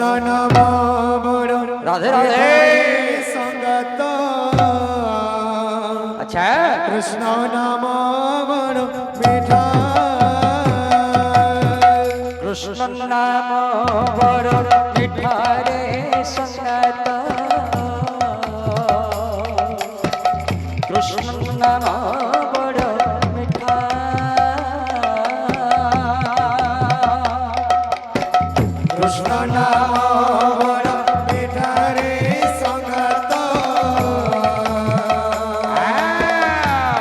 नाम बड़ राधे राधे संगत अच्छा कृष्ण नाम बड़ मीठा कृष्ण नाम बड़ मीठा रे संगत कृष्ण नाम बड़ मीठा कृष्ण नाम बड़ मीठा रे संगत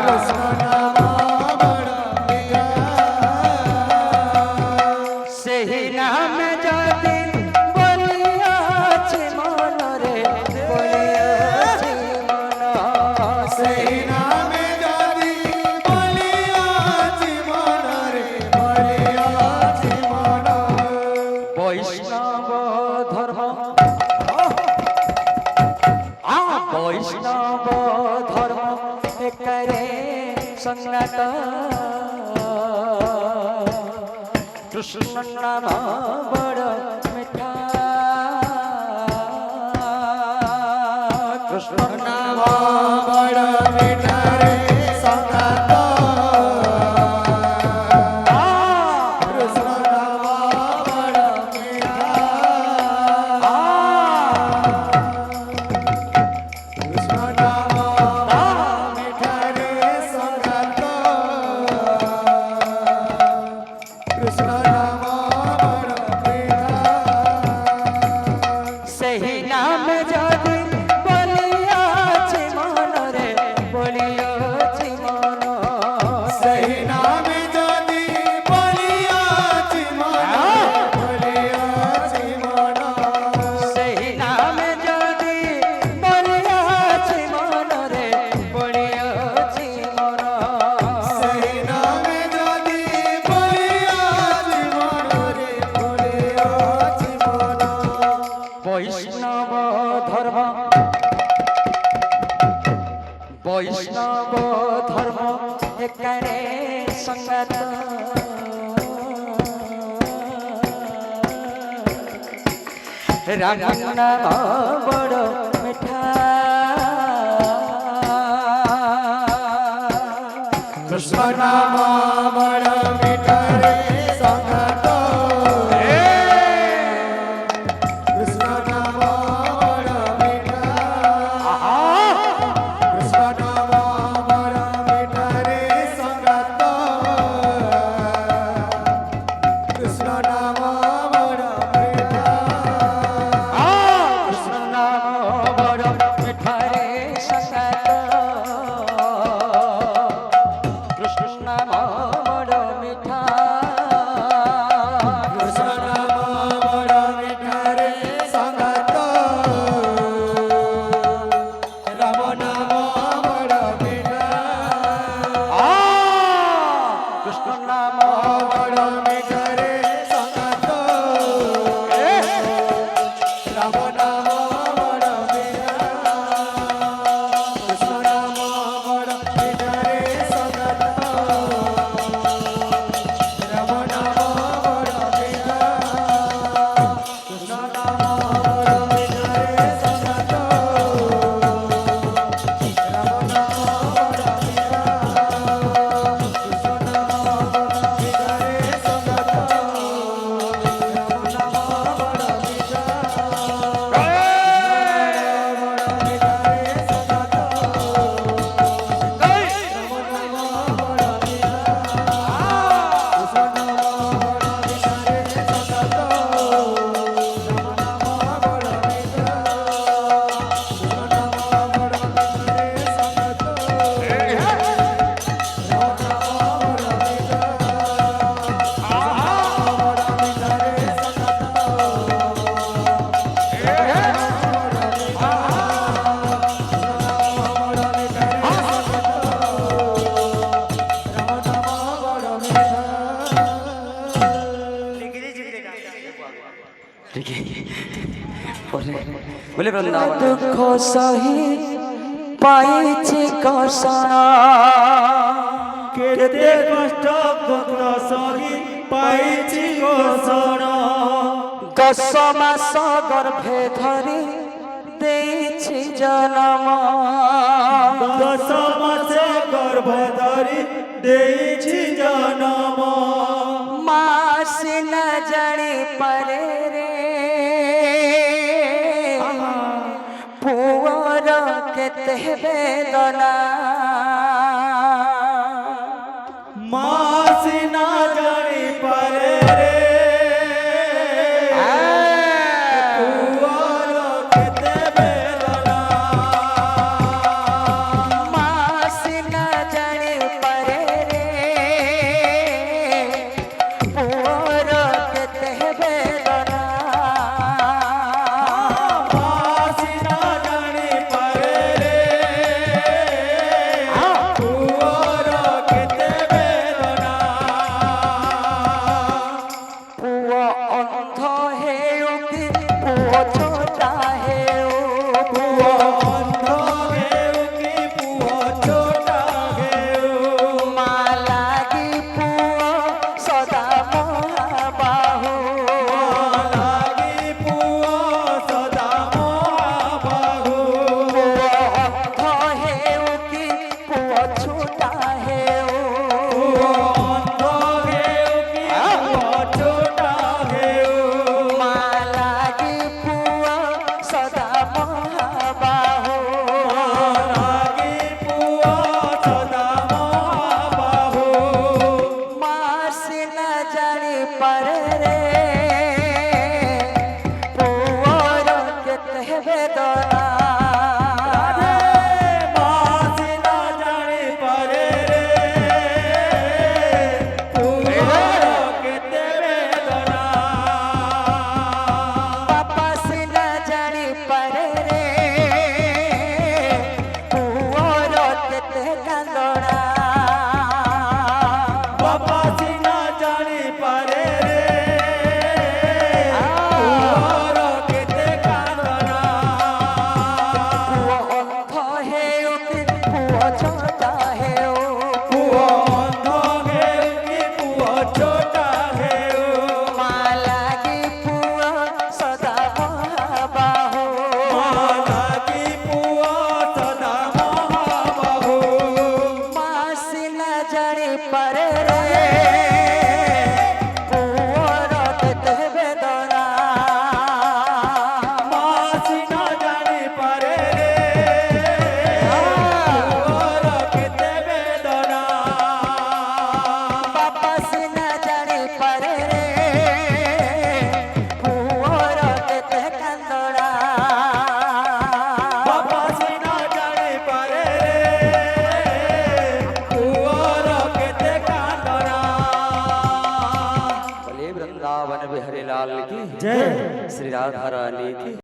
कृष्ण नाम बड़ मीठा सही नाम जाति बोलियाछि मन रे बोलियाछि मन सही नाम जाति बोलियाछि मन रे बोलियाछि मन वैष्णव धर्म वैष्णव धर्म करे संगत कृष्ण नाम बड़ मीठा कृष्ण नाम बड़ मीठा रे संगत कृष्ण नाम बड़ मीठा कृष्ण नाम मीठा रे संगत कृष्ण नाम बड़ मीठा सही नाम जाति बोलियाछि मन रे बोलियाछि मन सही नाम जाति बोलियाछि मन बोलियाछि मन सही नाम जाति बोलियाछि मन रे बोलियाछि मन सही नाम जाति बोलियाछि मन रे बोलियाछि मन वैष्णव धर्म वैष्णव धर्म करे संगत राम नाम बड़ मीठा कृष्ण नाम बड़ मीठा रे संगत कृष्ण नाम बड़ मीठा कृष्ण नाम बड़ मीठा रे संगत कृष्ण नाम बड़ मीठा कृष्ण नाम बड़ मीठा रे संगत कृष्ण नाम बड़ मीठा कृष्ण नाम बड़ मीठा रे संगत राम नाम बड़ मीठा कृष्ण नाम बड़ मीठा रे संगत राम नाम बड़ मीठा कृष्ण नाम बड़ मीठा रे संगत राम नाम बड़ मीठा कृष्ण नाम बड़ मीठा रे संगत राम नाम बड़ मीठा कृष्ण नाम बड़ मीठा रे संगत राम नाम बड़ मीठा बोले वृंदावन दुख सही पाइछि कषण केते कष्ट दुख सही पाइछि कषण 10 মাস গর্ভে ধরি ଦେଇଛି জনম 10 মাসে গর্ভ ধরি ଦେଇଛି জনম মা সিনা জানি পারে রে পুଅର କେତେ বেদনা মা সিনা জানি পারে রে পুয়ার কেতে বেদনা মা সিনা জানি পারে রে পুଅର କେତେ বেদনা মা সিনা জানি পারে রে পুয়ার কেতে বেদনা পুଅ অন্ধ ହେଉ କି ପୁଅ ଛୋଟା ହେଉ পুয়া অন্ধ হেউ কি পুয়া ছোটা হেউ মা লাগি পুଅ ସଦା ମହାବାହୁ লাগি পুয়া সদা মহাবাহু ପୁଅ ଅন্ধ ହେଉ କି ପୁଅ ଛୋଟା ହେଉ পুয়া অন্ধ হেউ কি পুয়া ছোটা হেউ মা লাগি পুଅ ସଦା ମହାବାହୁ লাগি পুয়া সদা মহাবাহু মা ସିନା ଜାଣିପାରେ ରେ ପୁଅର କେତେ ବେଦନା মা সিনা জানি পারে রে পুয়ার কেতে বেদনা ବାପା ସିନା ଜାଣିପାରେ ରେ ପୁଅର କେତେ କାନ୍ଦଣା বাবা সিনা জানি পারে রে পুয়ার কেতে কান্দনা ପୁଅ ଅନ୍ଧ ହେଉ କି ପୁଅ ଛୋଟା ହେଉ পুয়া অন্ধ হেউ কি পুয়া ছোটা হেউ মা লাগি ପୁଅ ସଦା ମହାବାହୁ লাগি পুয়া সদা মহাবাহু মা ସିନା ଜାଣିପାରେ ରେ ପୁଅର କେତେ ବେଦନା মা সিনা জানি পারে রে পুয়ার কেতে বেদনা ବାପା ସିନା ଜାଣିପାରେ ରେ ପୁଅର କେତେ କାନ୍ଦଣା বাবা সিনা জানি পারে রে পুয়ার কেতে কান্দনা बोले वृंदावन बिहारी लाल की जय श्री राधा रानी की